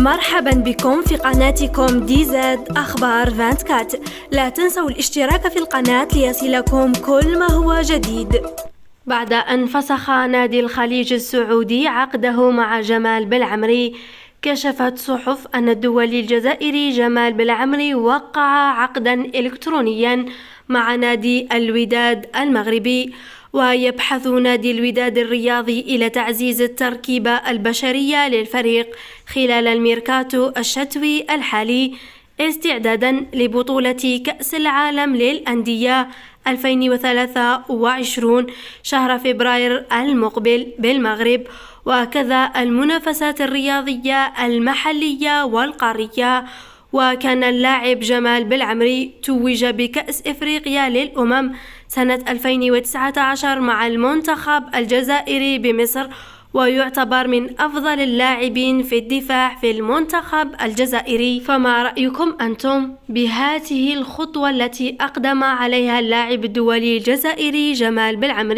مرحبا بكم في قناتكم دي زد أخبار 24. لا تنسوا الاشتراك في القناة ليصلكم كل ما هو جديد. بعد أن فسخ نادي الخليج السعودي عقده مع جمال بالعمري، كشفت صحف أن الدولي الجزائري جمال بالعمري وقع عقدا إلكترونيا مع نادي الوداد المغربي. ويبحث نادي الوداد الرياضي إلى تعزيز التركيبة البشرية للفريق خلال الميركاتو الشتوي الحالي، استعدادا لبطولة كأس العالم للأندية 2023 شهر فبراير المقبل بالمغرب، وكذا المنافسات الرياضية المحلية والقارية. وكان اللاعب جمال بالعمري توج بكأس إفريقيا للأمم سنة 2019 مع المنتخب الجزائري بمصر، ويعتبر من أفضل اللاعبين في الدفاع في المنتخب الجزائري. فما رأيكم أنتم بهذه الخطوة التي أقدم عليها اللاعب الدولي الجزائري جمال بالعمري؟